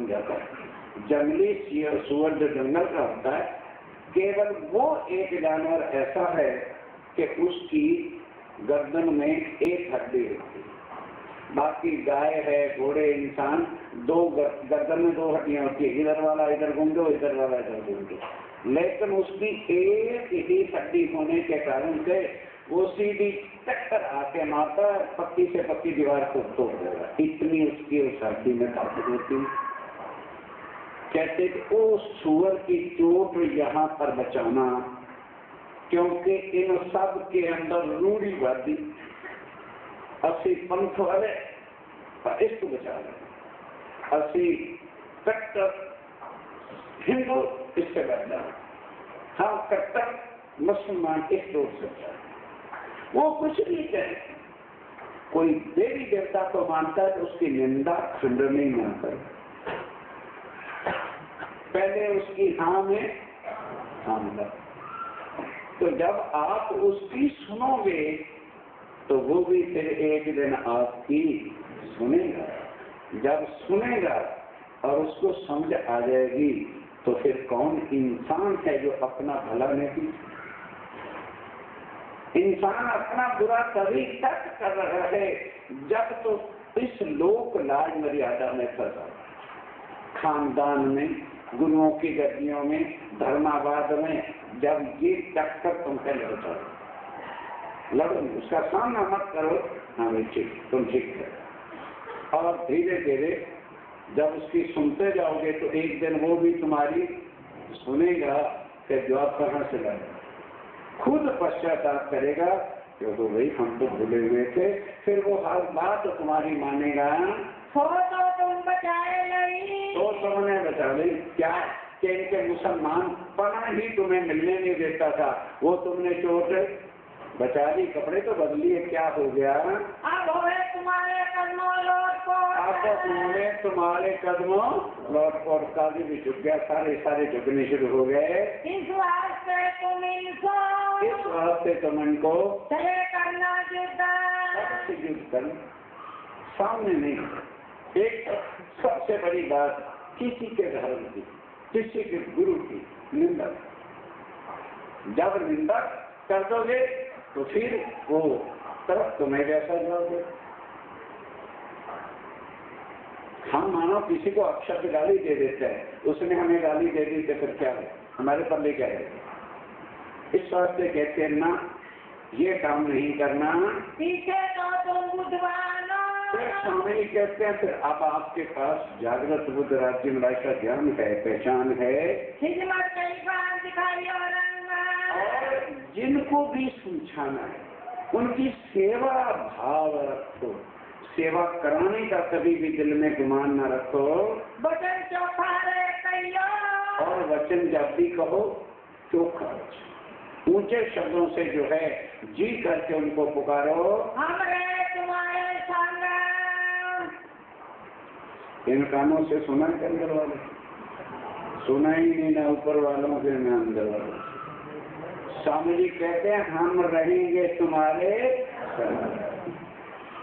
बन जाता है। जंगली सुअर जो जंगल का होता है, केवल वो एक जानवर ऐसा है कि उसकी गर्दन में एक हड्डी होती है, बाकी गाय है, घोड़े, इंसान दो गर्दन में दो हड्डियां होती है, इधर वाला इधर घूम दो, इधर वाला इधर घूम दो, लेकिन उसकी एक ही हड्डी होने के कारण से वो सीधी टक्कर आके मारता है, पक्की से पक्की दीवार को तोड़ देगा, इतनी उसकी उस हड्डी में ताकत होती है। कहते कि वो सूअर की चोट यहाँ पर बचाना, क्योंकि इन सब के अंदर रूढ़ीवादी असी पंथ वाले इसको बचा रहे, असी कट्टर हिंदू इससे बच जाए, हाँ कट्टर मुसलमान इस दौर से बचा। वो कुछ भी कहे, कोई देवी देवता को मानता है तो उसकी निंदा खंडनी न करे, पहले उसकी हाँ में हाँ मिला। तो जब आप उसकी सुनोगे तो वो भी फिर एक दिन आपकी सुनेगा। जब सुनेगा और उसको समझ आ जाएगी तो फिर कौन इंसान है जो अपना भला नहीं। इंसान अपना बुरा तभी तक कर रहा है जब तो इस लोक लाज मर्यादा में फंसा, खानदान में, गुरुओं की गद्दियों में, धर्मावाद में, जब ये टक्कर तुमसे लड़ता लड़ो, उसका सामना मत करो, हाँ ठीक तुम ठीक है, और धीरे धीरे जब उसकी सुनते जाओगे तो एक दिन वो भी तुम्हारी सुनेगा कि जवाब कहाँ से लाएगा, खुद पश्चाताप करेगा कि तो भाई हम तो भूले हुए थे, फिर वो हर बात तुम्हारी मानेगा। तो तुम बचाए नहीं, तो तुमने बचा ली क्या कि इनके मुसलमान पना ही तुम्हें मिलने नहीं देता था, वो तुमने चोट बचा ली, कपड़े तो बदलिए, क्या हो गया, अब होए तुम्हारे कदमों लौट पोट, अब तुमने तुम्हारे कदमों लौट पोट का भी झुक गया, सारे झुकने शुरू हो गए। इस वास्ते तुम इंसान, इस वास्ते तुम इनको चले करना युद्ध कर, सामने नहीं। एक सबसे बड़ी बात, किसी के धर्म की, किसी के गुरु की निंदा, जब निंदा कर दोगे तो फिर वो तरफ तुम्हें जैसा जाओगे। हम मानो किसी को अपशब्द गाली दे देते हैं, उसने हमें गाली दे दी तो फिर क्या है, हमारे पल्ले क्या है। इस वास्ते कहते हैं ना, ये काम नहीं करना, पीछे तो तुम बुद्धवानो, स्वामी कहते हैं फिर अब आपके पास जागृत बुद्ध राज्य मलाई का ज्ञान है, पहचान है, खिदमत कई बार दिखाई और जिनको भी समझाना है उनकी सेवा भाव रखो, सेवा कराने का कभी भी दिल में गुमान न रखो, बचन चौखारे कहियो, और वचन जब भी कहो चोखा, ऊंचे शब्दों से जो है जी करके उनको पुकारो, हमरे तुम्हारे संग। इन कानों से सुना के अंदर वाले, सुना ही नहीं ना ऊपर वालों से ना अंदर वालों। स्वामी जी कहते हैं हम रहेंगे तुम्हारे संग।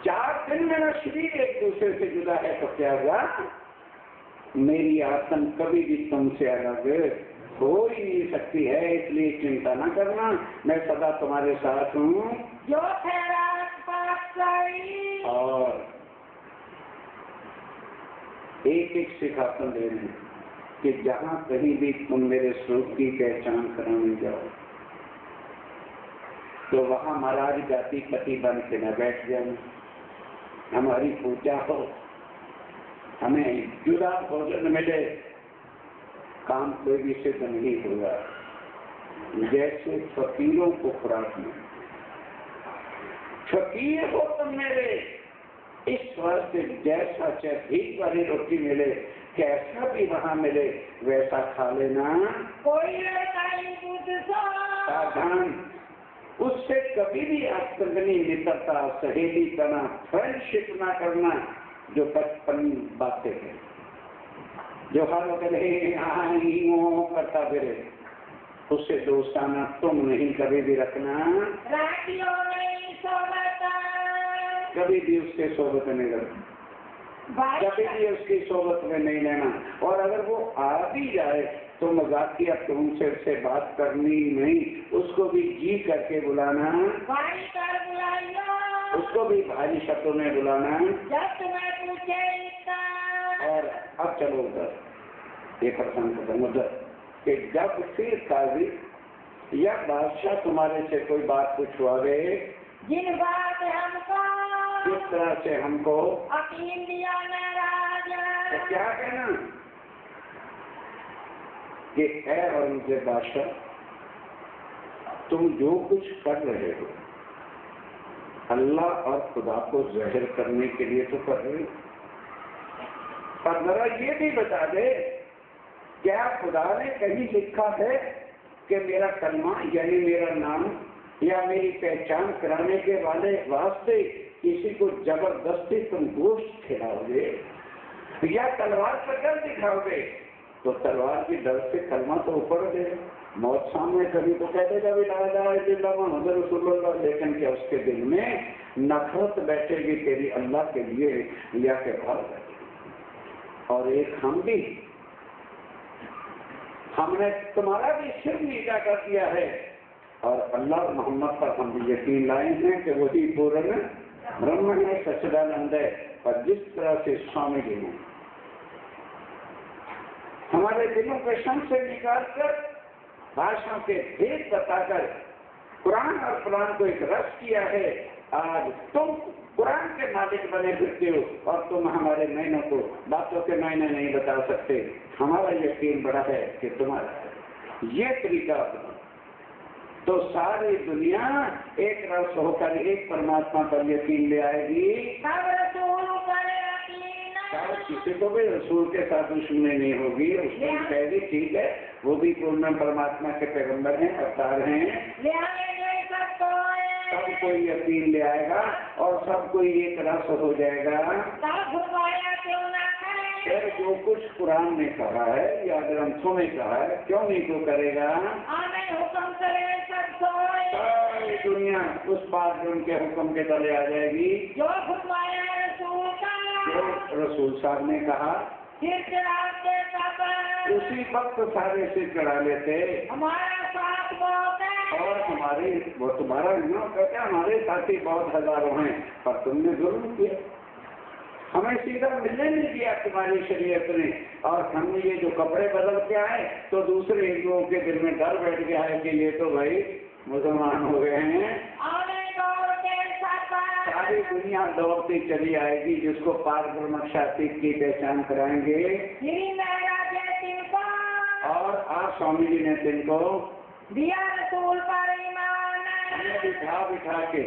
4 दिन मेरा शरीर एक दूसरे से जुदा है तो क्या हुआ, मेरी आत्मा कभी भी तुमसे अलग हो ही नहीं सकती है, इसलिए चिंता न करना, मैं सदा तुम्हारे साथ हूँ। जो खैरात पास गई, और एक एक सिखापन दे रहे हैं कि जहाँ कहीं भी तुम मेरे स्वरूप की पहचान कराने जाओ तो वहाँ महाराज जाति पति बन के न बैठ जाए, हमारी पूजा हो, हमें जुदा भोजन मिले, काम कोई भी सिद्ध नहीं होगा। जैसे फकीरों को खुराक में, फकीर हो तुम मेरे, इस वास्ते जैसा चाहे भीख वाली रोटी मिले, कैसा भी वहाँ मिले वैसा खा लेना, कोई सावधान, उससे कभी भी आत्मगनी मित्रता, सहेली करना, फ्रेंडशिप ना करना, जो बचपन बातें हैं, जो हर वक्त करता फिरे, उससे दोस्ताना तुम नहीं कभी भी रखना, रातियों में सोवत, कभी भी उससे सोबत नहीं रखना। भाई कभी भी उसकी सोबत में नहीं लेना। और अगर वो आ भी जाए तो मजाकिया टोन से उससे बात करनी नहीं, उसको भी जी करके बुलाना, भाई कर बुलाइयो, उसको भी भारी शब्दों में बुलाना। जब तुम्हें पूछे इसका। और अब चलो उधर ये प्रसंग खत्म उधर कि जब फिर काजी या बादशाह तुम्हारे से कोई बात पूछवावे, जिन बात हमको जिस तरह से हमको, अकीम दिया न राजा, तो क्या कहना कि ऐ औरंगजेब बादशाह, तुम जो कुछ कर रहे हो अल्लाह और खुदा को जाहिर करने के लिए तो कर रहे हो, पर जरा ये भी बता दे क्या खुदा ने कहीं लिखा है कि मेरा कलमा यानी मेरा नाम या मेरी पहचान कराने के वाले वास्ते किसी को जबरदस्ती तुम गोश्त खिलाओगे या तलवार पर डर दिखाओगे? तो तलवार की डर से कलमा तो ऊपर दे, मौत सामने कभी तो कहते जब लेकिन क्या उसके दिल में नफरत बैठेगी तेरी अल्लाह के लिए या के भाव बैठेगी। और एक हम भी, हमने तुम्हारा भी सिर नीचा कर दिया है और अल्लाह मोहम्मद पर हम भी यकीन लाए हैं कि वही पूर्ण ब्रह्म है, सच्चिदानंद है। और जिस तरह से स्वामी जी ने हमारे दिलों के संशय निकाल कर भाषाओं के भेद बताकर कुरान और कुरान को एक रस किया है, आज तुम कुरान के मालिक बने फिरते हो और तुम हमारे महीनों को बातों के महीने नहीं बता सकते। हमारा यकीन बड़ा है कि तुम्हारा ये तरीका तो सारी दुनिया एक रस होकर एक परमात्मा पर यकीन ले आएगी। किसी को भी रसूल के साथ दुश्मनी नहीं होगी, उसमें कहेगी ठीक है वो भी पूर्ण परमात्मा के पैगंबर हैं, अवतार हैं, सब कोई यकीन ले आएगा और सब कोई एक रस हो जाएगा। फिर जो कुछ कुरान ने कहा है या ग्रंथों में कहा है क्यों नहीं तो करेगा? सारी दुनिया उस बात में उनके हुक्म के तले आ जाएगी। जो रसूल साहब ने कहा उसी वक्त सारे सिर चढ़ा लेते। हमारा साथ बहुत है और हमारे वो तुम्हारा कहते हमारे साथी बहुत हजारों हैं, पर तुमने जुल्म किया, हमें सीधा मिलने नहीं दिया तुम्हारी शरीयत ने। और हमने ये जो कपड़े बदल के आए तो दूसरे हिंदुओं के दिल में डर बैठ गया है कि ये तो भाई मुसलमान हो गए हैं। सारी दुनिया दौड़ती चली आएगी जिसको पार ब्रह्म शास्त्री की पहचान कराएंगे। और आज स्वामी जी ने तिनको दिया रसूल पर ईमान, बिठा बिठा के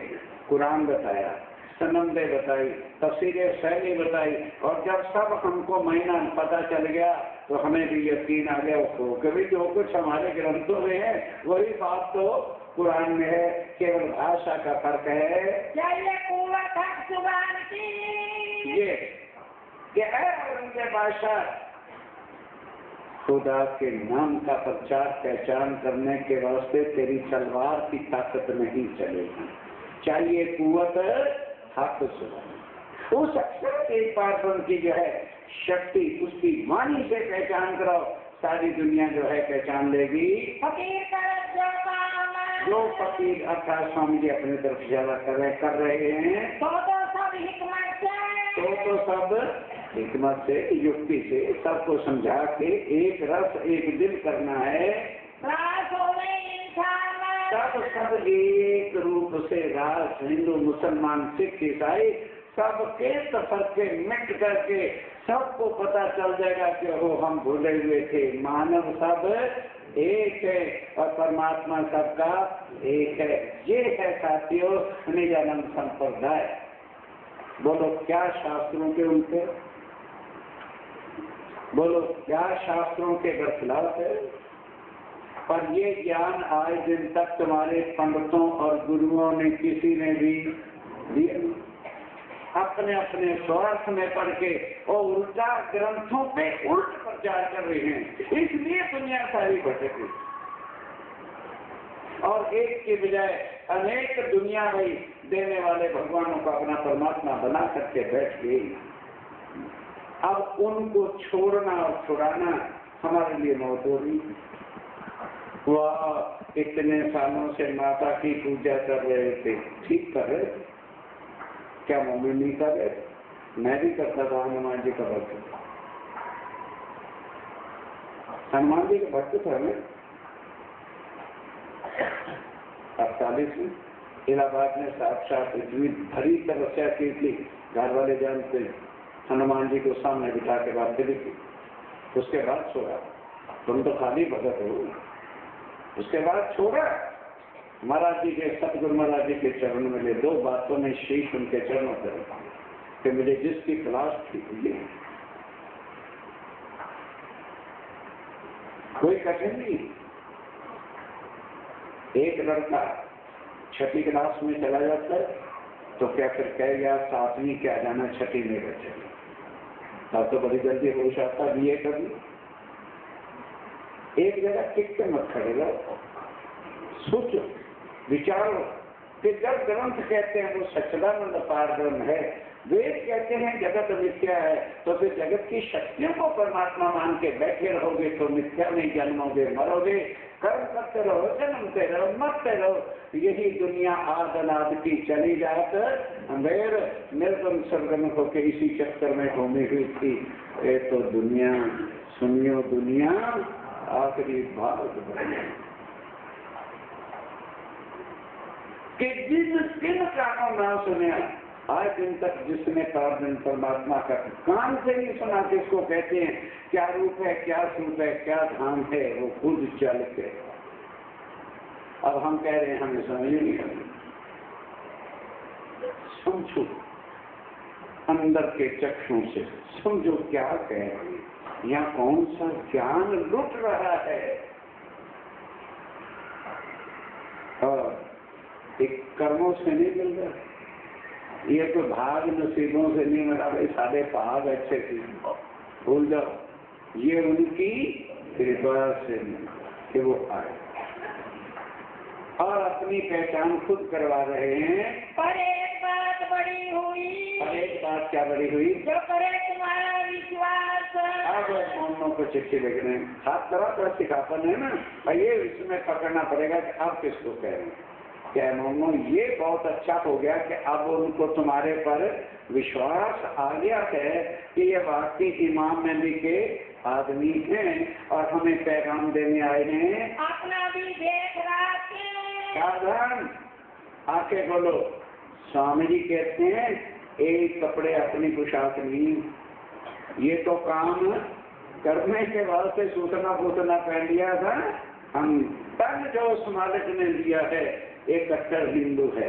कुरान बताया, सनंदे बताई, तफसीरें सही बताई। और जब सब हमको महीना पता चल गया तो हमें भी यकीन आ गया उसको कभी जो कुछ हमारे ग्रंथों में है वही बात तो कुरान में है, केवल भाषा का फर्क है। ये क्या है उनके भाषा खुदा के नाम का प्रचार पहचान करने के वास्ते तेरी तलवार की ताकत नहीं चलेगी, चाहिए कुव्वत हक सुबह। उस अक्षर के पार्वन की जो है शक्ति उसकी वाणी से पहचान कराओ, सारी दुनिया जो है पहचान लेगी। जो फकीर अर्थात स्वामी जी अपनी तरफ ज्यादा कर रहे हैं तो सब हिकमत से युक्ति से सबको समझा के एक रस एक दिल करना है। सब एक रूप से रास हिंदू मुसलमान सिख ईसाई सबके तफरके मिट करके सबको पता चल जाएगा कि वो हम भूले हुए थे। मानव सब एक है और परमात्मा सबका एक है। ये है साथियों निजानंद संप्रदाय। बोलो क्या शास्त्रों के उनके, बोलो क्या शास्त्रों के बरखिलाफ है। पर ये ज्ञान आज दिन तक तुम्हारे पंडितों और गुरुओं ने किसी ने भी अपने अपने स्वार्थ में पढ़ के और उल्टा ग्रंथों पे उल्ट प्रचार कर रहे हैं, इसलिए दुनिया सारी भटकी और एक के बजाय अनेक दुनिया भाई देने वाले भगवानों को अपना परमात्मा बना करके बैठ गई। अब उनको छोड़ना और छुड़ाना हमारे लिए मौत हो रही है। वह इतने सालों से माता की पूजा कर रहे थे, ठीक कर रहे, क्या मोमिन नहीं कर रहे? मैं भी करता था, हनुमान जी का भक्त, हनुमान जी का भक्त था मैं। 48 में इलाहाबाद में साक्षात इतनी भरी तपस्या की थी, घर वाले जानते, हनुमान जी को सामने बिठा के बात करी थी। उसके बाद छोड़ा, तुम तो खाली भगत हो। उसके बाद छोड़ा, महाराज जी के, सतगुरु महाराज जी के चरण में ले, 2 बातों में शीश उनके चरणों पर कि मुझे जिसकी तलाश थी ये। कोई कठिन नहीं। एक लड़का 6ठी क्लास में चला जाता है तो क्या फिर कहेगा 7वीं क्या जाना, 6ठी में बचे, तब तो बड़ी जल्दी होश आता बीए कर ली। एक जगह टिक के मत खड़े रहो, सोचो, विचारो कि जब ग्रंथ कहते हैं वो सच्चिदानंद पारब्रह्म है, वेद कहते हैं जगत मिथ्या है, तो फिर जगत की शक्तियों को परमात्मा मान के बैठे रहोगे तो मिथ्या नहीं जन्मोगे, मरोगे। कर्म करते रहो, जन्मते रहो, मरते रहो। यही दुनिया आद अनाद की चली जात अंधेर निर्गम सरगम होके इसी चक्कर में घूमी हुई थी। ये तो दुनिया, सुनियो दुनिया आखिरी भाग कि किन कानों ना सुनिया, आज दिन तक जिसने पावन परमात्मा का कान से नहीं सुना, किसको कहते हैं, क्या रूप है, क्या स्वरूप है, क्या धाम है, वो खुद चल के। अब हम कह रहे हैं हमें समझ नहीं आती। समझो अंदर के चक्षुओं से, समझो क्या कह रहे हैं, यहाँ कौन सा ज्ञान लुट रहा है। और एक कर्मों से नहीं मिल रहा, ये तो भाग नसीबों से नहीं मिला भाई, सारे भाग अच्छे थे, भूल जाओ, ये उनकी कृपा से कि वो आए और अपनी पहचान खुद करवा रहे हैं। पर एक बात बड़ी हुई, और एक बात क्या बड़ी हुई, जो करे तुम्हारा विश्वास। अब दोनों को चिट्ठी लिखने हाथ तरह सिखापन है ना, और ये इसमें पकड़ना पड़ेगा कि आप किसको कह रहे हैं। क्या मोमो, ये बहुत अच्छा हो गया कि अब उनको तुम्हारे पर विश्वास आ गया है कि ये वाकई इमाम नबी के आदमी हैं और हमें पैगाम देने आए हैं। अपना भी देख रहा है, सावधान आके बोलो। स्वामी जी कहते हैं एक कपड़े अपनी पोशाक नहीं, ये तो काम करने के बाद से सूचना पूतना पहन लिया था। हम तन जो उस मालिक ने दिया है, एक कट्टर हिंदू है।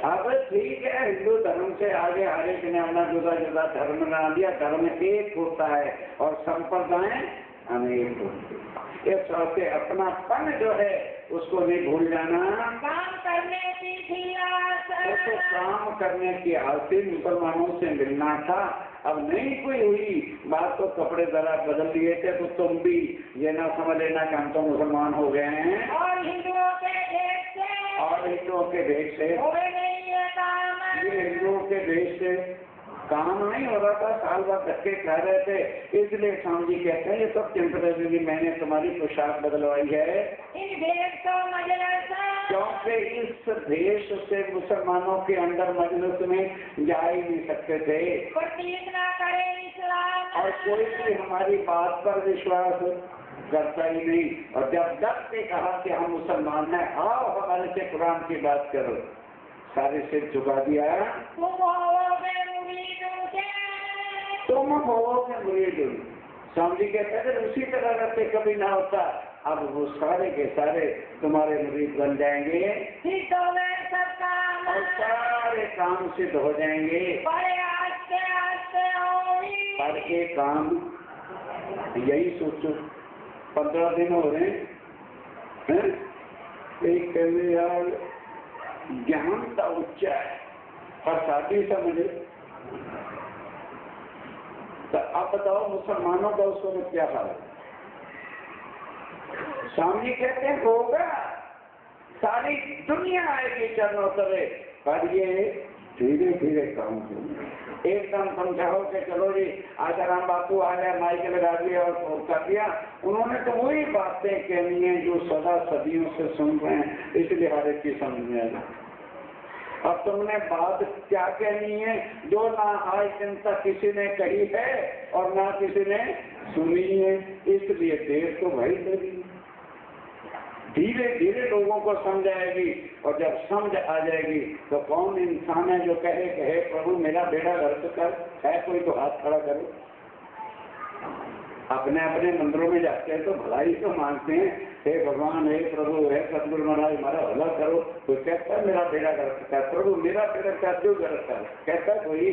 अब ठीक है, हिंदू धर्म से आगे हर एक ने अपना जुदा जुदा धर्म बना दिया, धर्म एक होता है और संप्रदाय अनेक होते हैं। इस तरह से अपना पन जो है उसको नहीं भूल जाना। काम करने की थी आस, तो काम करने की आसे मुसलमानों से मिलना था, अब नहीं कोई हुई बात तो कपड़े जरा बदल लिए थे, तो तुम भी ये ना समझ लेना कि हम तो मुसलमान हो गए हैं। और हिंदुओं के देश से, और हिंदुओं के देश से हुए नहीं ये काम। ये हिंदुओं के देश से काम नहीं हो रहा था, साल भर धक्के खा रहे थे। इसलिए स्वामी जी कहते हैं ये सब टेम्परेरी, मैंने तुम्हारी पोशाक बदलवाई है। इन भेद तो मजलिस, क्योंकि इस देश से मुसलमानों के अंदर मजलिस में जा ही नहीं सकते थे, प्रतीक ना करे इस्लाम। और कोई भी हमारी बात पर विश्वास करता ही नहीं। और जब डर के कहा कि हम मुसलमान हैं, आओ हमारे से कुरान की बात करो, सारे सिर झुका दिया। तुम होगे मुरीदों के, तुम होगे मुरीदों। स्वामी जी कहते हैं उसी तरह रहते कभी ना होता, अब वो सारे के सारे तुम्हारे मुरीद बन जाएंगे सब काम, और सारे काम सिद्ध हो जाएंगे। बड़े आस्ते आस्ते होगी। पर एक काम यही सोचो, 15 दिन हो रहे हैं, एक कहने यार ज्ञान का उच्च है और साथ ही समझे, तो आप बताओ मुसलमानों का उस वक्त क्या हाल है। स्वामी कहते हैं होगा, सारी दुनिया आएगी चरणों तले, पर ये धीरे धीरे काम करो। एकदम समझाओ कि चलो जी आचाराम बापू आ गया, माइक लगा दिया और कर दिया, उन्होंने तो वही बातें कहनी है जो सदा सदियों से सुन रहे हैं, इसलिए हर एक की समझ में आ जाए। अब तुमने बात क्या कहनी है जो ना आज दिन तक किसी ने कही है और ना किसी ने सुनी है, इसलिए देर तो भाई लगी। धीरे धीरे लोगों को समझ आएगी, और जब समझ आ जाएगी तो कौन इंसान है जो कहे प्रभु मेरा बेड़ा गर्क कर, है कोई तो हाथ खड़ा करो। अपने अपने मंदिरों में जाते हैं तो भलाई तो मांगते हैं, हे भगवान, हे प्रभु, हे सतगुरु महाराज हमारा भला करो। कोई कहता है मेरा बेड़ा गर्क कर, प्रभु मेरा बेड़ा कर दो गर्क कर, कहता कोई?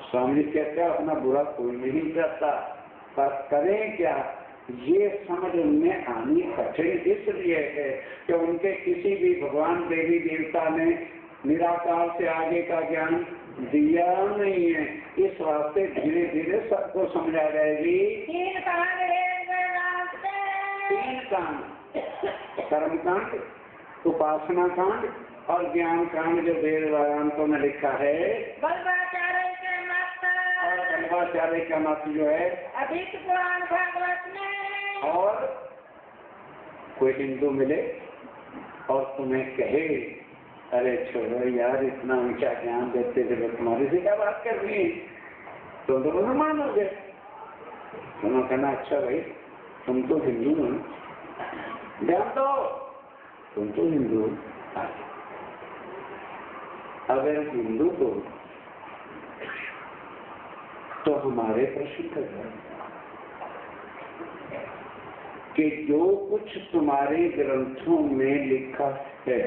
स्वामी कहते हैं अपना बुरा कोई नहीं चाहता, पर करें क्या? ये समझ उनमें आनी कठिन इसलिए है कि उनके किसी भी भगवान देवी देवता ने निराकार से आगे का ज्ञान दिया नहीं है। इस वास्ते धीरे धीरे सबको समझ आ जाएगी। 3 कांड तीन कांड, कर्म कांड, उपासना कांड और ज्ञान कांड जो वेद वेदांतों में लिखा है, बल्लभाचार्य के मत और बल्लभाचार्य का मत जो है अधिक पुराण भागवत में। और कोई हिंदू मिले और तुम्हें कहे अरे छोड़ो यार इतना ऊंचा ज्ञान देते थे, तुम्हारी से क्या बात कर रही है, तुम तो मुसलमान हो गए। उन्होंने कहना अच्छा भाई तुम तो हिंदू हो, ध्यान दो तुम तो हिंदू हो। अगर हिंदू हो तो हमारे प्रश्न कर कि जो कुछ तुम्हारे ग्रंथों में लिखा है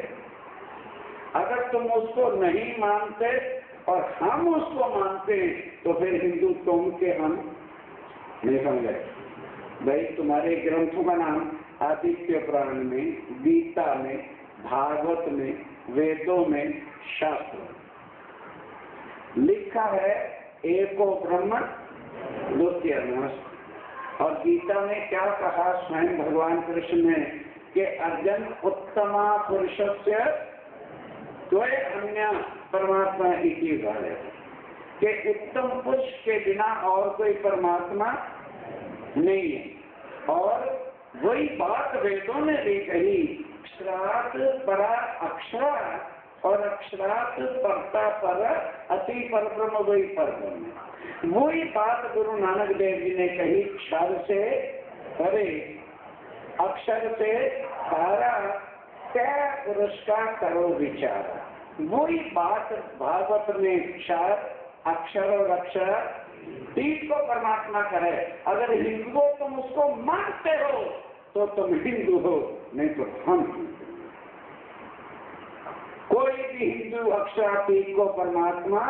अगर तुम उसको नहीं मानते और हम उसको मानते तो फिर हिंदू तुम के हम नहीं समझे। भाई तुम्हारे ग्रंथों का नाम आदित्य पुराण में, गीता में, भागवत में, वेदों में, शास्त्र लिखा है एको ब्रह्म द्वितीय नास्ति। और गीता में क्या कहा स्वयं भगवान कृष्ण ने कि अर्जुन उत्तमा पुरुषस्य द्वय अन्य परमात्मा इति भावे, कि उत्तम पुरुष के बिना और कोई परमात्मा नहीं है। और वही बात वेदों ने भी कही, अक्षरात परा अक्षरा और अक्षरात परता पर अति पर ब्रह्म वही पर ब्रह्म। वही बात गुरु नानक देव जी ने कही, क्षर से परे अक्षर से पारा क्या पुरुष का करो विचार। वही बात भागवत में क्षर अक्षर और अक्षर तीन को परमात्मा करे। अगर हिंदू हो तुम उसको मानते हो तो तुम हिंदू हो, नहीं तो हम। कोई भी हिंदू अक्षरातीत को परमात्मा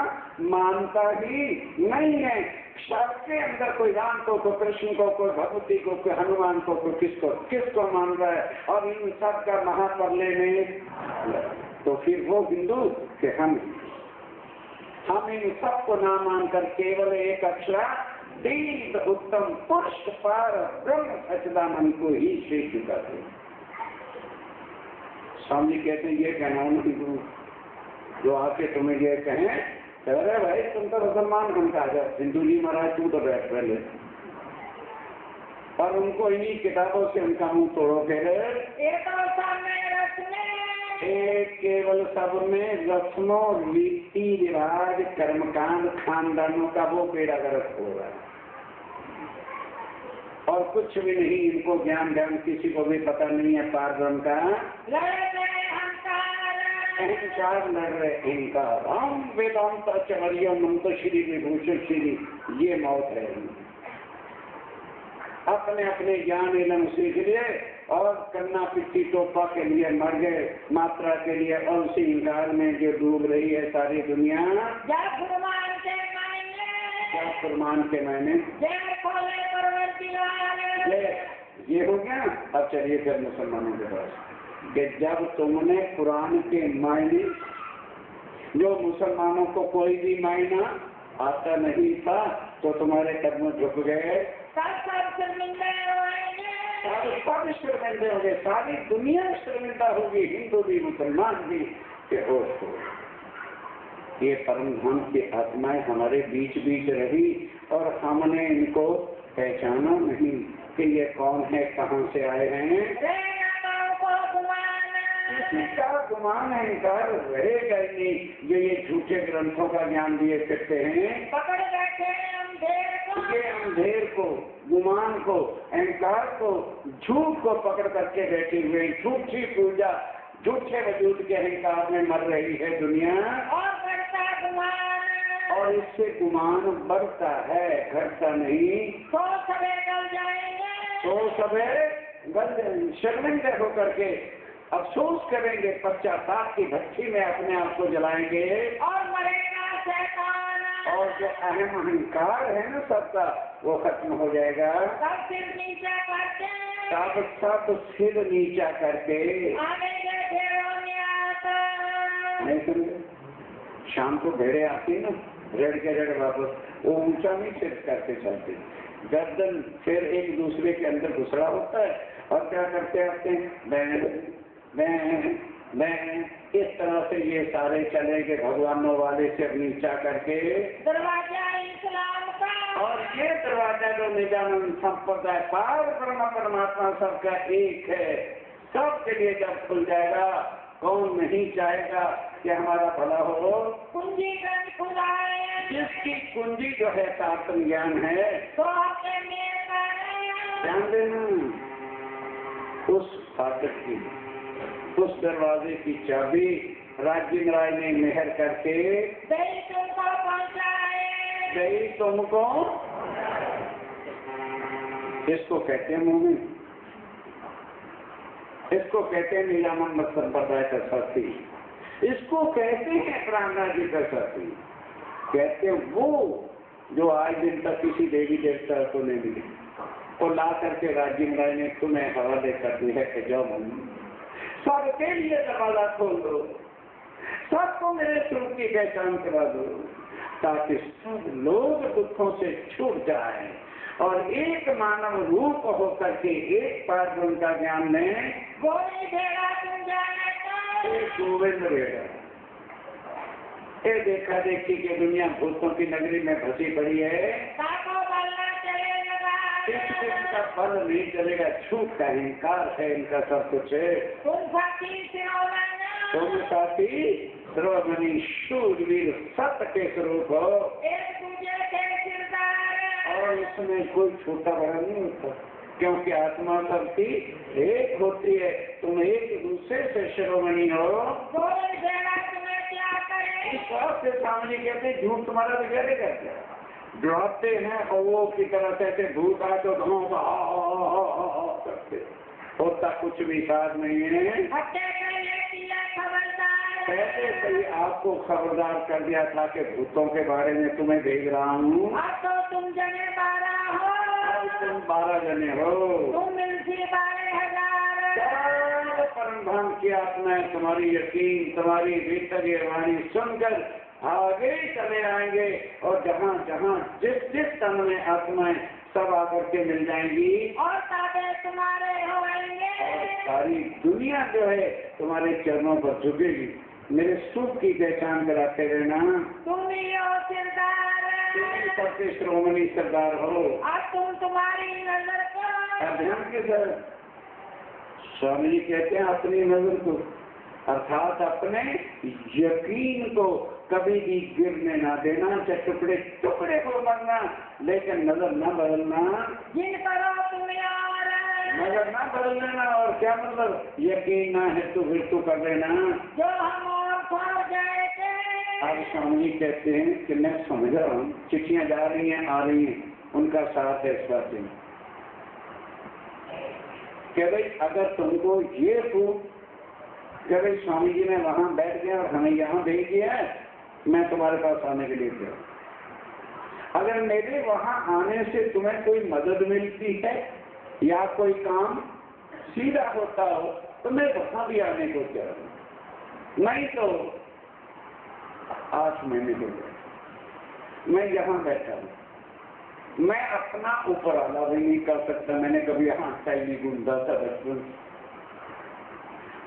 मानता ही नहीं है। सबके अंदर कोई राम को, कोई कृष्ण को, कोई भगवती को, कोई हनुमान को, कोई किसको मान रहा है, और इन सब का महाप्रलय में तो फिर वो हिंदू के हम इन सबको ना मानकर केवल एक अक्षरातीत उत्तम पुरुष पार ब्रह्म सच्चिदानंद को ही स्वीकार करते। स्वामी कहते हैं ये कहना हिंदू जो आके तुम्हें ये कहें, अरे भाई तुम तो मुसलमान बनता है, हिंदू जी महाराज तू तो बैठ पहले। और उनको इन्हीं किताबों से उनका मुंह तोड़ो के एक केवल सब में रस्मों रीति रिवाज कर्मकांड खानदानों का वो बेड़ा गर्क हो रहा है, और कुछ भी नहीं। इनको ज्ञान ध्यान किसी को भी पता नहीं है पार ब्रह्म का। अहंकार लड़ रहे इनका राम वेदांत चमरिया मंत्र श्री विभूषण श्री, ये मौत है। अपने अपने ज्ञान इलम सीख लिए और कन्ना पिट्टी टोपा के लिए मर गए, मात्रा के लिए, और उसी इंकार में जो डूब रही है सारी दुनिया। क्या फरमान के मैंने ये हो गया। अब चलिए फिर मुसलमानों के पास कि जब तुमने कुरान के मायने, जो मुसलमानों को कोई भी मायना आता नहीं था, तो तुम्हारे कदम झुक गए, सब शर्मिंदे हो गए, सारी दुनिया शर्मिंदा होगी, हिंदू भी मुसलमान भी के होश हो। ये परम धाम की आत्माएं हमारे बीच बीच रही और हमने इनको पहचाना नहीं कि ये कौन है, कहाँ से आए हैं। किसी का गुमान अहंकार रहेगा ही नहीं जो ये झूठे ग्रंथों का ज्ञान दिए फिरते हैं। पकड़ बैठे अंधेर को, ये अंधेर को, गुमान को, अहंकार को, झूठ को पकड़ करके बैठे हुए झूठी पूजा, झूठे वजूद के अहंकार में मर रही है दुनिया। और बढ़ता गुमान, और इससे गुमान बढ़ता है, घटता नहीं। तो सबे गल जाएंगे, तो सबे गल जाएंगे, शर्मिंदे होकर के अफसोस करेंगे, पश्चाताप की भट्टी में अपने आप को जलाएंगे। और मरेगा शैतान, और जो अहम अहंकार है ना सबका, वो खत्म हो जाएगा। सब सिर नीचा करके, सब सिर नीचा करके आगे बैठे रोनियाता। नहीं समझे? शाम को भेड़े आती ना, रेड के रेड वापस, वो ऊंचा नहीं सिर करके चलते, गर्दन फिर एक दूसरे के अंदर घुसड़ा होता है और क्या करते आते हैं, मैं इस तरह से ये सारे चलेंगे भगवानों वाले सिर नीचा करके। दरवाजा इस्लाम का, और ये दरवाजा जो निजानंद संप्रदाय पार ब्रह्म परमात्मा सबका एक है, सबके लिए जब खुल जाएगा, कौन नहीं चाहेगा कि हमारा भला हो। कुंजी बंद खुलाए, जिसकी कुंजी जो है आत्म ज्ञान है, तो अपने मेल करें। ध्यान देना, उस फाटक की, उस दरवाजे की चाबी राज्य राय ने मेहर करके दही तुमको पहुंचाए, दही तुमको, इसको कहते हैं मुंह में, इसको कहते हैं नीलानंद संप्रदाय का साथी, इसको कहते हैं प्राणनाथ जी का साथी, कहते हैं वो जो आज दिन तक किसी देवी देवता को नहीं मिले, तो ला करके राज्य राय ने तुम्हें हवाले कर दिया कि जाओ मम्मी सबके लिए दरवाजा खोल दो, सबको मेरे स्वरूप की पहचान करा दो, ताकि सब लोग दुखों से छूट जाएं और एक मानव रूप होकर के एक पार्वण का ज्ञान में गोली भेड़ा तुम जाने का, एक गोविंद भेड़ा। ये देखा देखी कि दुनिया भूतों की नगरी में फंसी पड़ी है, साको बल्ला चले लगा, इनका फल नहीं चलेगा, छूट का अहंकार है इनका सब कुछ है। तुम साथी सिरोमणि, तुम साथी सर्वमणि शूरवीर सत्य के स्वरूप हो, एक दूसरे के किरदार, और इसमें कोई छोटा बड़ा नहीं होता, क्योंकि आत्मा सबकी एक होती है। तुम एक दूसरे से शिरोमणि हो। गोली भेड़ा तुम्हें क्या करे, इस बात से सामने कहते झूठ तुम्हारा बिगाड़ेगा क्या, डराते हैं कौओं की तरह, कहते भूत आए तो करते, होता कुछ भी साथ नहीं है। हत्या कर लेती है खबरदार, पहले से ही आपको खबरदार कर दिया था कि भूतों के बारे में तुम्हें भेज रहा हूँ। अब तो तुम जने 12 हो, तुम 12 जने हो, तुम मिलती 12,000। परम धाम की आत्माएं तुम्हारी यकीन, तुम्हारी भीतर ये वाणी सुनकर आगे चले आएंगे, और जहाँ जहाँ जिस जिस तन में आत्माएं सब आकर के मिल जाएंगी, और ताबे तुम्हारे होंगे, सारी दुनिया जो है तुम्हारे चरणों पर झुकेगी। मेरे सुख की पहचान कराते रहना, तुम ही हो सिरदार, तुम सबके श्रोमणी सरदार हो। अब तुम तुम्हारी नजर को, ध्यान के साथ स्वामी जी कहते हैं अपनी नजर को, अर्थात अपने यकीन को कभी भी गिरने ना देना, चाहे टुकड़े टुकड़े को बनना, लेकिन नजर न बदलना। जिन करो तुम यार, नजर न बदल लेना, और क्या मतलब यकीन ना है तो फिर तो कर लेना जो हम और खो जाए थे। अब स्वामी जी कहते हैं कि मैं समझ रहा हूँ, चिट्ठियां जा रही हैं आ रही हैं, उनका साथ है इस बात में कि भाई अगर तुमको ये पूछ कि भाई स्वामी जी ने वहां बैठ गया और हमें यहाँ भेज दिया है, मैं तुम्हारे पास आने के लिए गया, अगर मेरे वहां आने से तुम्हें कोई मदद मिलती है या कोई काम सीधा होता हो तो मैं वहां भी आने को तैयार हूं, नहीं तो 8 महीने हो गए मैं यहाँ बैठा हूँ, मैं अपना ऊपर आला भी नहीं कर सकता, मैंने कभी हाथ ही नहीं गूंदा था बचपन,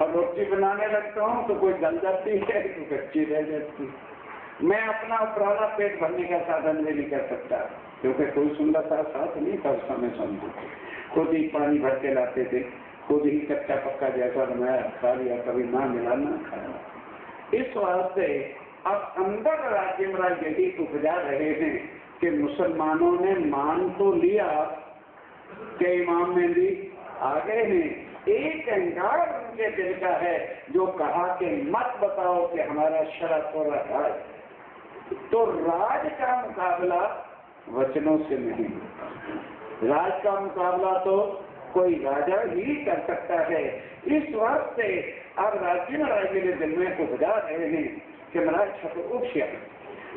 और रोटी बनाने लगता हूँ तो कोई गल जाती है तो कच्ची रह जाती, मैं अपना उपराला पेट भरने का साधन भी नहीं कर सकता, क्योंकि कोई सुंदर सा साथ नहीं था उस समय। समझो खुद ही पानी भर के लाते थे, खुद ही कच्चा पक्का जैसा बनाया खा लिया, कभी ना मिला ना खाया। इस वास्ते अब अंदर राज्य महाराज यही उपजा रहे हैं कि मुसलमानों ने मान तो लिया कि इमाम मेहदी आ गए हैं, एक अंगार उनके दिल का है जो कहा कि मत बताओ कि हमारा शरफ हो रहा है। तो राज का मुकाबला वचनों से नहीं, राज का मुकाबला तो कोई राजा ही कर सकता है। इस वास्ते अब राज्य महाराज के दिल में उपजा रहे हैं कि महाराज छत्रउपस्या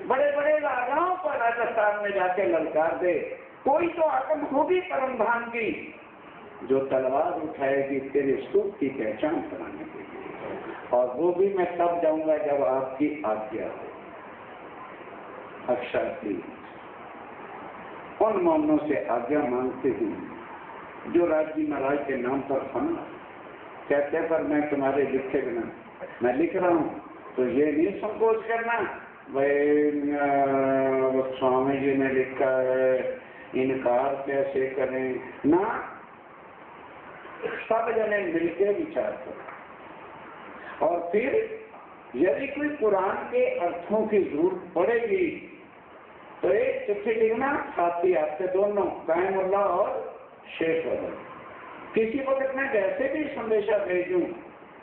बड़े बड़े राजाओं पर राजस्थान में जाके ललकार दे, कोई तो आत्म होगी परमधान की जो तलवार उठाएगी तेरे स्तूप की पहचान कराने के लिए, और वो भी मैं तब जाऊंगा जब आपकी आज्ञा हो। अक्षाती उन मौनों से आज्ञा मांगते हैं जो राज्य महाराज के नाम पर फन कहते, पर मैं तुम्हारे लिखे बिना मैं लिख रहा हूँ, तो ये नहीं संकोच करना भाई स्वामी जी ने लिखा है, इनकार कैसे करें ना। सब जने मिलकर विचार करो, और फिर यदि कोई कुरान के अर्थों की जरूरत पड़ेगी तो एक चिट्ठी लिखना, साथी आपसे दोनों कायमुल्लाह और शेख वजह। किसी वक्त मैं जैसे भी संदेशा भेजूं,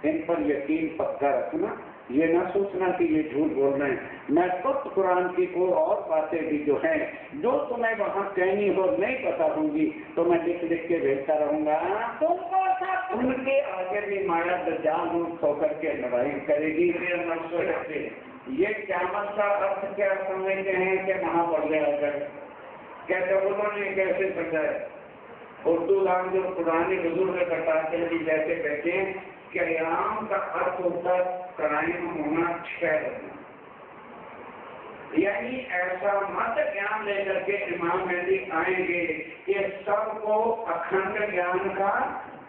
इन पर यकीन पक्का रखना, ये ना सोचना कि ये झूठ बोल रहे हैं। मैं खुद कुरान की को और बातें भी जो हैं, जो तुम्हें वहाँ कहनी हो नहीं पता होंगी, तो मैं लिख लिख के भेजता रहूंगा। तुमको सब उनके आगे भी माया दज्जाल रूप होकर के लड़ाई करेगी। ये क़यामत का अर्थ क्या समझते हैं कि महाप्रलय आकर कहते उन्होंने कैसे समझाए। उर्दू लाम जो पुराने बुजुर्ग बताते हैं जैसे कहते हैं क़याम का अर्थ होता है कायम होना, ठहर होना। यानी ऐसा मत ज्ञान लेकर के इमाम मेहदी आएंगे कि सबको अखंड ज्ञान का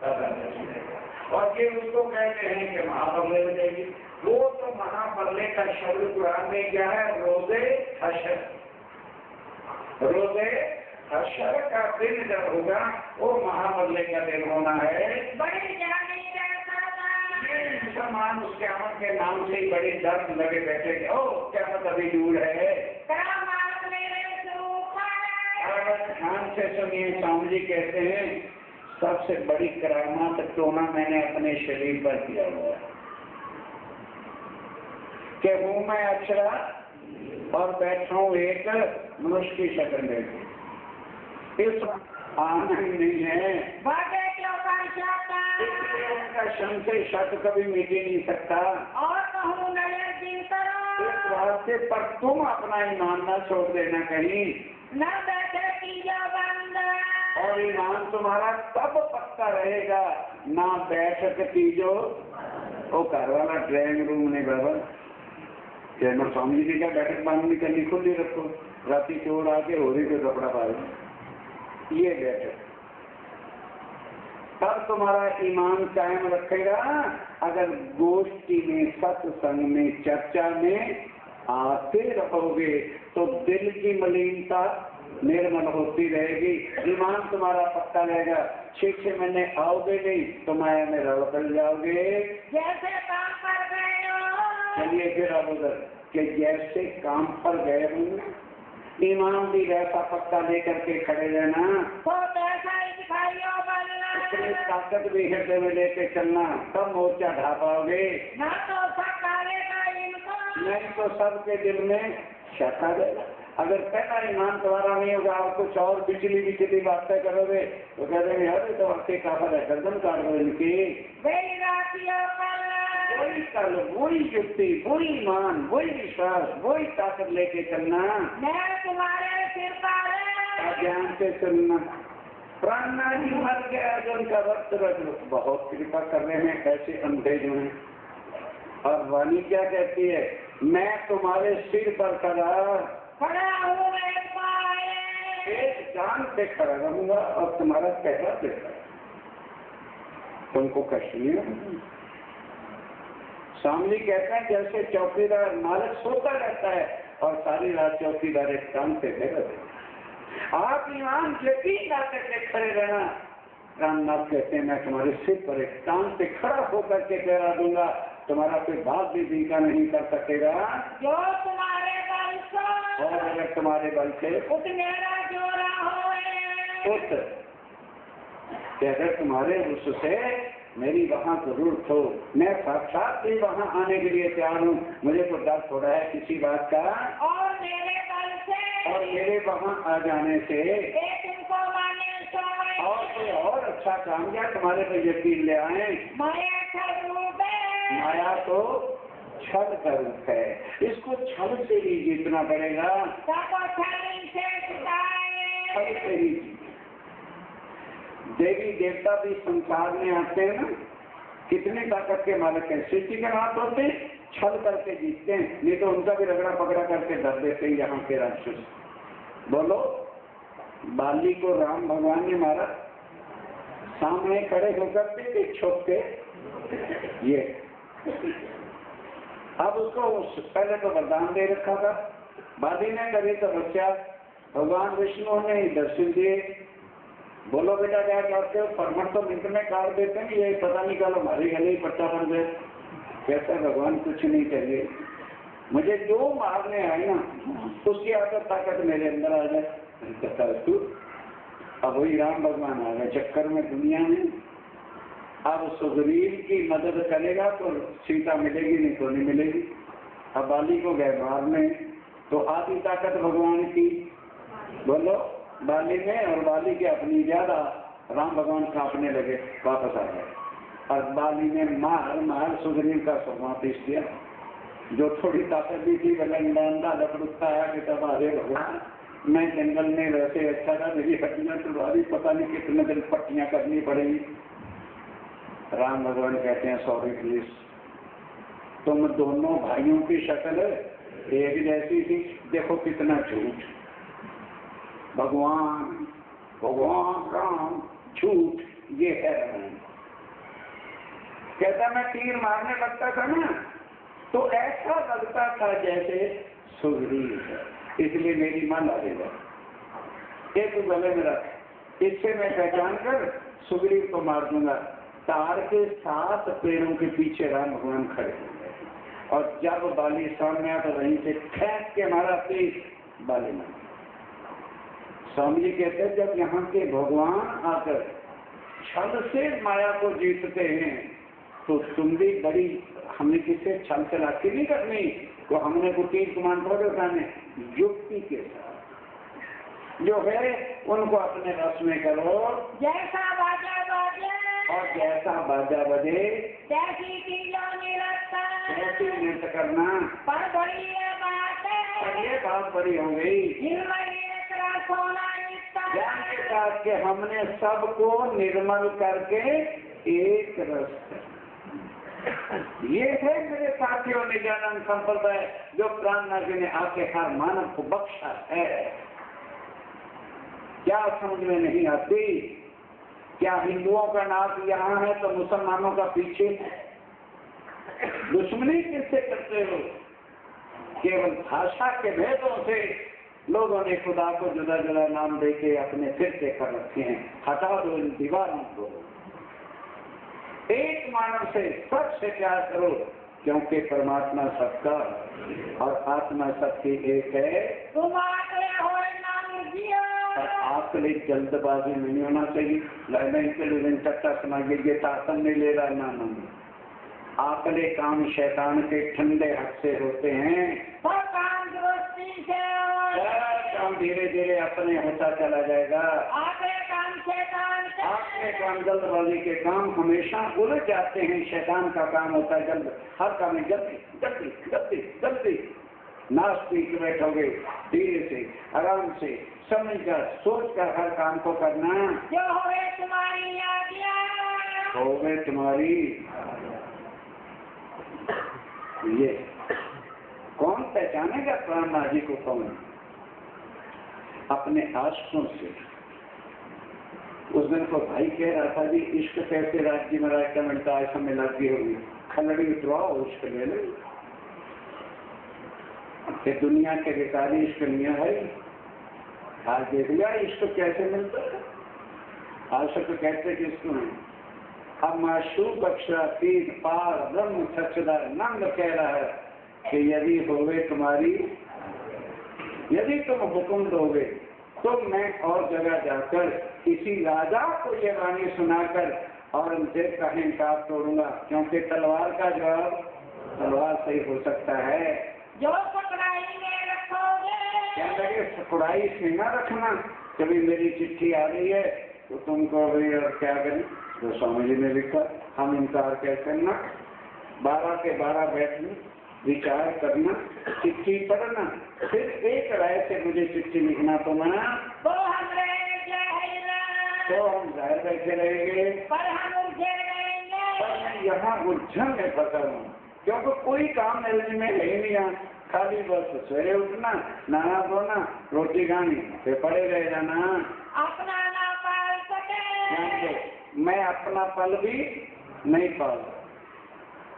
पता चलेगा। और ये उसको कहते हैं कि महाप्रलय हो जाएगी। वो तो महाप्रलय का शब्द कुरान में क्या है, रोज़े हशर। रोज़े हशर का दिन जब होगा वो महाप्रलय का दिन होना है। बड़ी जानी मुसलमान उस क़यामत के नाम से ही बड़े दर्द लगे बैठे थे। ओ क़यामत अभी दूर है। ध्यान से सुनिए, स्वामी जी कहते हैं सबसे बड़ी करामात टोना मैंने अपने शरीर पर किया हुआ है कि हूँ मैं अक्षरा और बैठा हूँ एक मनुष्य की शक्ल में। इस आनंद नहीं है, उनका संशय शक कभी मिट ही नहीं सकता। और कहूँ इस वास्ते पर तुम अपना ईमान न छोड़ देना कहीं, न बैठे कीजिए बंद, और ईमान तुम्हारा तब पक्का रहेगा ना बैठक तीजो। वो घर वाला ड्राइंग रूम नहीं बराबर, कहना स्वामी जी क्या बैठक बांधने करनी खुली रखो, राती चोर आके हो रही को कपड़ा पाए, ये बैठक तब तुम्हारा ईमान कायम रखेगा। अगर गोष्ठी में, सत्संग में, चर्चा में आते रहोगे तो दिल की मलिनता निर्मल होती रहेगी, ईमान तुम्हारा पक्का रहेगा। 6 महीने आओगे नहीं तो माया में रड़ जाओगे। जैसे काम पर गए हो। चलिए फिर अब उधर कि जैसे काम पर गए हूँ, ईमान भी वैसा पक्का लेकर के खड़े रहना। तो ऐसा ही दिखाइयो बल्ला, ताकत भी हृदय में लेके चलना, तब मोर्चा ढा पाओगे। न तो सकालेगा इनको, नहीं तो सबके दिल में शक आ जाएगा। अगर पहला ईमान तुम्हारा नहीं होगा और कुछ और बिचली बातें करोगे तो कह देंगे अरे तो आपके काफर है, गर्दन काट दो इनकी। वही कल, वही युक्ति, वही ईमान, वही विश्वास, वही ताकत लेके चलना। मैं तुम्हारे सिर पर ध्यान से सुनना। प्राणनाथ जी मर गया जो उनका वक्त रख लो, बहुत कृपा कर रहे हैं ऐसे अंधे जो हैं। और वाणी क्या कहती है, मैं तुम्हारे सिर पर खड़ा हूँ, एक जान पे खड़ा रहूंगा और तुम्हारा कहना देखा, तुमको कष्ट नहीं होगा। स्वामी कहते हैं जैसे चौकीदार मालिक सोता रहता है और सारी रात चौकीदार एक टांग पे खड़े रहे। आप ईमान यकीन ला करके खड़े रहना। रामनाथ कहते हैं मैं तुम्हारे सिर पर एक टांग पे खड़ा होकर के पैरा दूंगा, तुम्हारा कोई बात भी दीका नहीं कर सकेगा। जो तुम्हारे बल से और अगर तुम्हारे बल से उस मेरा जोरा होए, अगर तुम्हारे उससे मेरी वहाँ जरूरत हो, मैं साक्षात भी वहाँ आने के लिए तैयार हूँ। मुझे तो डर थोड़ा है किसी बात का, और मेरे बल से और मेरे वहाँ आ जाने से एक इनको माने सोए, और कोई और अच्छा काम या तुम्हारे पे यकीन ले आए। माया का रूप है, माया तो छल का रूप है, इसको छल से ही जीतना पड़ेगा। सबको छल से जिताए। छल से ही जीतना। देवी देवता भी संसार में आते हैं ना, कितने ताकत के मालिक हैं, सृष्टि के नाथ होते हैं, छल करके जीतते हैं, नहीं तो उनका भी रगड़ा पकड़ा करके धर देते हैं यहाँ के राक्षस। बोलो, बाली को राम भगवान ने मारा, सामने खड़े होकर के छुप के ये। अब उसको पहले तो वरदान दे रखा था, बाली ने कभी तपस्या, भगवान विष्णु ने दर्शन दिए। बोलो बेटा क्या करते हो, परमट तो मिनट में काट देते हैं, ये पता नहीं कल हमारी गले ही पट्टा बन गए। कहता है भगवान कुछ नहीं चाहिए, मुझे जो मारने आए ना उसकी आदत ताकत मेरे अंदर आ जाए। कहता है तू, अब वही राम भगवान आ गए चक्कर में दुनिया में। अब सुग्रीव की मदद करेगा तो सीता मिलेगी, नहीं तो नहीं मिलेगी। अब बाली को गए मारने, तो आधी ताकत भगवान की बोलो बाली में, और बाली के अपनी ज्यादा, राम भगवान कांपने लगे, वापस आ गए। और बाली ने मार सुग्रीव का सोमा पीस दिया। जो थोड़ी ताकत भी थी वह लपड़ता आया कि तब अरे भगवान मैं जंगल में वैसे अच्छा था, मेरी हड्डियां तुम्हारी पता नहीं कितने दिन पट्टियां करनी पड़ेगी। राम भगवान कहते हैं सॉरी प्लीज, तुम दोनों भाइयों की शक्ल एक जैसी थी, देखो कितना झूठ। भगवान भगवान राम झूठ, ये है राम। कहता मैं तीर मारने लगता था ना तो ऐसा लगता था जैसे सुग्रीव है, इसलिए मेरी मां लगेगा एक गले में रख, इससे मैं पहचान कर सुग्रीव को मार दूंगा। तार के 7 पेड़ों के पीछे राम भगवान खड़े हो गए, और जब बाली सामने आया तो वहीं से खींच के मारा तेज बाली में। स्वामी जी कहते हैं जब यहाँ के भगवान आकर छल से माया को जीतते हैं तो तुम भी बड़ी, हमने किससे छल से लाठी नहीं करनी, तो हमने को तीर कमान थोड़े उठाने, युक्ति के साथ जो है उनको अपने रस में करो। जैसा बाजा बाजे, और जैसा बाजा बजे जैसी चीजों निरंता, ऐसी नृत्य करना। पर बड़ी ये बात है, और ये बात बड़ी हो गई सोना नित्ता, ज्ञान के साथ के हमने सबको निर्मल करके एक रस कर। ये है मेरे साथियों निजानंद संप्रदाय, जो प्राणनाथ जी ने आके हर मानव को बख्शा है। क्या समझ में नहीं आती? क्या हिंदुओं का नाच यहाँ है तो मुसलमानों का पीछे है? दुश्मनी किससे करते हो? केवल भाषा के भेदों से लोगों ने खुदा को जुदा जुदा नाम देके अपने सिर से कर रखे हैं। हटा दो इन दीवारों को, एक मानव से सबसे प्यार करो, क्योंकि परमात्मा सबका और आत्मा सबकी एक है। तुम आकले हो नाम जियो, और आकले जल्दबाजी नहीं होना चाहिए। लाइन के लिए चट्टा सुनाइए, ये शासन नहीं ले रहा नाम। आकले काम शैतान के ठंडे हाथ से होते हैं, सब काम दुरुस्ती से, काम धीरे धीरे अपने होता चला जाएगा। आकले काम शैतान के, आपके काम जल्दबाजी के काम हमेशा उलझ जाते हैं। शैतान का काम होता है जल्द, हर काम में जल्दी जल्दी जल्दी जल्दी। नास्ती के बैठोगे, धीरे से आराम से समझ कर सोच कर हर काम को करना। जो होवे तुम्हारी आज्ञा, होवे तुम्हारी। ये कौन पहचानेगा प्राणनाथ जी को? कौन? अपने आशिकों से। उस दिन को भाई कह रहा था जी इश्क कैसे राज्य में राय का मिलता है, समय लगी होगी, खलड़ी उतराओ इश्क ले लो। कि दुनिया के भिखारी इश्क नहीं है। आज देख लिया इश्क कैसे मिलता है। आशिक कहते किसको है? अब माशूक अक्षरा तीन पार ब्रह्म सचदार नंद कह रहा है कि यदि होवे तुम्हारी, यदि तुम हुक्म दोगे तो मैं और जगह जाकर किसी राजा को ये वाणी सुनाकर औरंगजेब का हिंकार तोड़ूंगा, क्योंकि तलवार का जवाब तलवार से ही हो सकता है। जो पकड़ाई में रखोगे, क्या लगे पकड़ाई से न रखना। कभी मेरी चिट्ठी आ रही है तो तुमको भाई और क्या करें, जो स्वामी जी ने लिखा हम इनकार कैसे करना। 12 के 12 बैठना, विचार करना, चिट्ठी पढ़ना, फिर एक राय से मुझे चिट्ठी लिखना तो मना, तो हम रहेंगे तो हम जाहिर बैठे रहेंगे, पर हम उलझे रहेंगे। पर मैं यहाँ उलझन में फंसा हूँ, क्योंकि कोई काम मेरे में है ही नहीं। यहाँ खाली बस सवेरे उठना, नहा धोना, रोटी खानी, फिर पड़े रह जाना। अपना ना पाल सके, मैं अपना पल भी नहीं पाल,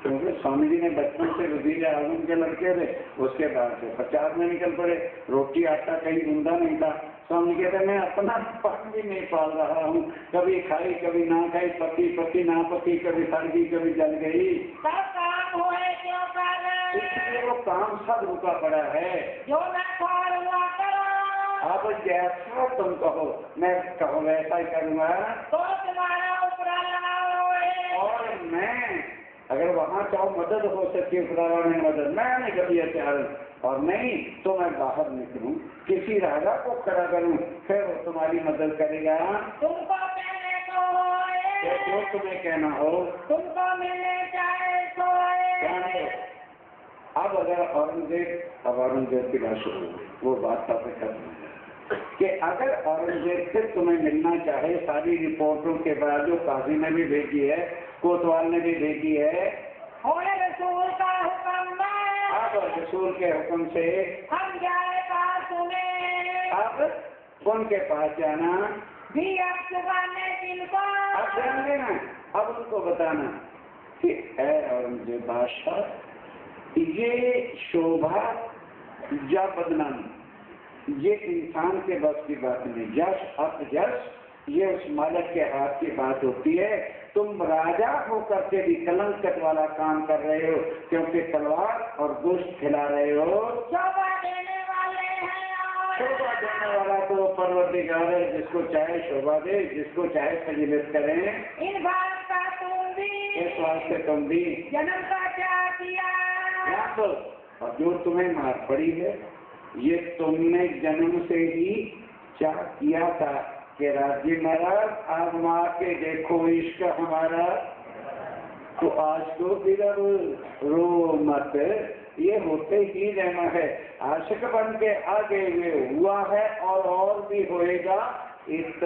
क्योंकि स्वामी जी ने बचपन से वजीर आजम के लड़के थे, उसके बाद से 50 में निकल पड़े। रोटी आटा कहीं गूंदा नहीं था। स्वामी कहते मैं अपना पल भी नहीं पाल रहा हूँ, कभी खाई कभी ना खाई, पकी पकी ना पकी, कभी सड़ गई कभी जल गई। सब काम हुए क्यों कर, इसलिए वो काम सब रुका पड़ा है। जो मैं खोल हुआ करो, अब जैसा तुम कहो मैं कहो वैसा ही करूँगा। तो तुम्हारा उपराला होए। और मैं अगर वहाँ चाहो मदद हो सकती है, खुदा में मदद मैं नहीं कभी तैयार हूँ, और नहीं तो मैं बाहर निकलूँ, किसी राजा को खड़ा करूँ, फिर वो तुम्हारी मदद करेगा। तुमको कहने को होए, जो तुम्हें कहना हो, तुमको मिलने चाहे सोए। अब अगर औरंगजेब की बात शुरू हुई, वो बात काफी खत्म है कि अगर औरंगजेब से तुम्हें मिलना चाहे, सारी रिपोर्टों के बाद जो काजी ने भी भेजी है, कोतवाल ने भी भेजी है, रसूल का हुक्म है, अब रसूल के हुक्म से हम जाए पास सुने। अब उनके पास जाना, भी अब चुकाने जिनको, अब ध्यान देना, अब उनको बताना कि ऐ औरंगजेब बादशाह, ये शोभा या बदनामी ये इंसान के बस की बात नहीं। यश अपयश ये उस मालिक के हाथ की बात होती है। तुम राजा होकर के भी कलंक वाला काम कर रहे हो, क्योंकि तलवार और गोश्त खिला रहे हो। शोभा देने वाले हैं, शोभा देने वाला तो परवरदिगार है, जिसको चाहे शोभा दे, जिसको चाहे फजीलत करें। इन बात का तुम भी इस वास्ते तुम भी जन्म का क्या किया, और जो तुम्हें मार पड़ी है, ये तुमने जन्म से ही क्या किया था कि राज्य महाराज आप मार के देखो इश्क हमारा, तो आज तो फिर अब रो मत, ये होते ही रहना है। आशिक बन के आगे हुए हुआ है और भी होएगा। इस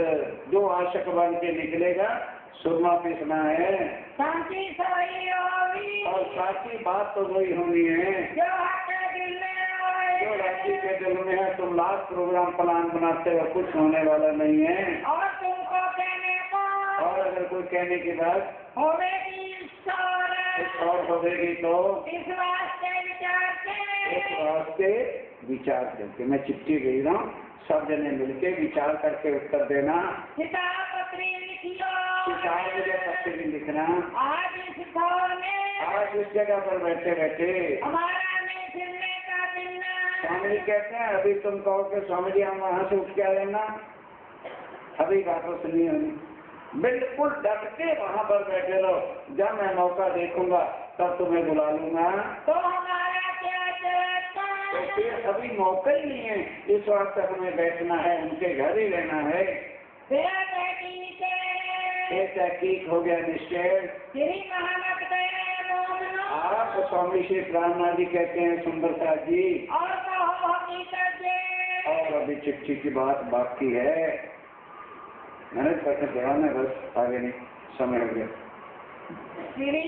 जो आशिक बन के निकलेगा सुरमा पिसना है, शांति सोई होगी, और साची बात तो वही होनी है जो हटे दिल में होए। जो राज्य के दिल में है। तुम लाख प्रोग्राम प्लान बनाते हो, कुछ होने वाला नहीं है। और तुमको कहने को और अगर कोई कहने की बात होवेगी और होगी तो इस वास्ते विचार इस के, वास्ते विचार करके मैं चिट्ठी भेज रहा हूँ, सब जने मिलके विचार करके उत्तर देना। किताब पत्री लिखियो, विचार मुझे पत्र भी लिखना। आज इस दौर में आज इस जगह पर बैठे बैठे हमारा नहीं फिरने का दिन। स्वामी जी कहते हैं अभी तुम कहो कि स्वामी जी हम वहाँ से उठ के आ लेना, अभी वापस नहीं होनी। बिल्कुल डट के वहाँ पर बैठे रहो, जब मैं मौका देखूंगा तब तुम्हें बुला लूंगा। तो हमारा क्या चलता, तो फिर अभी मौका ही नहीं है, इस वास्ते हमें बैठना है, उनके घर ही रहना है। तेरा तहकीक ये तहकीक हो गया निश्चय। तेरी मेहनत तेरे मोहन, आप स्वामी श्री प्राणनाथ जी कहते हैं सुंदरता जी, और कहो हकीकत जे, और अभी चिट्ठी की बात बाकी है। मैंने करके ध्यान है, बस आगे नहीं, समय हो गया। श्री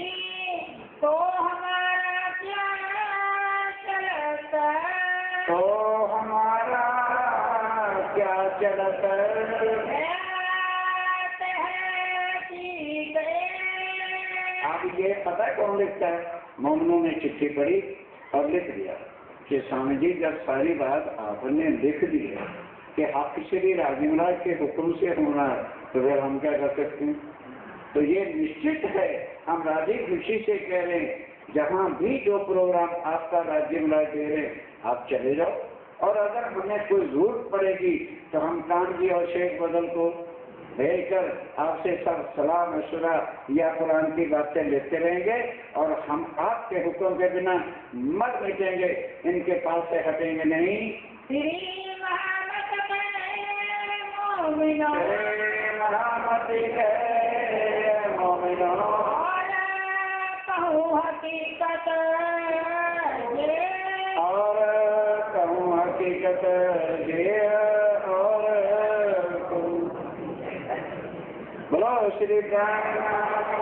तो हमारा क्या चलता, तो हमारा क्या चलता अब ये पता है कौन लिखता है? मोमनों ने चिट्ठी पढ़ी और लिख दिया कि स्वामी जी जब सारी बात आपने लिख दी है कि हक श्री राजी महाराज के हुक्म से होना है, तो फिर हम क्या कर सकते हैं? तो ये निश्चित है, हम राजी खुशी से कह रहे हैं, जहाँ भी जो प्रोग्राम आपका राज्य महाराज दे रहे हैं आप चले जाओ, और अगर हमें कोई जरूरत पड़ेगी तो हम कान जी और शेख बदल को भेजकर आपसे सब सलाह मशुरा या कुरान की बातें लेते रहेंगे, और हम आपके हुक्म के बिना मत मिटेंगे, इनके पास से हटेंगे नहीं। श्री महामत मोमिनो महामती मोमिनो कहूँ हकीकत और कहूँ हकीकत ये और बोलो श्री राम।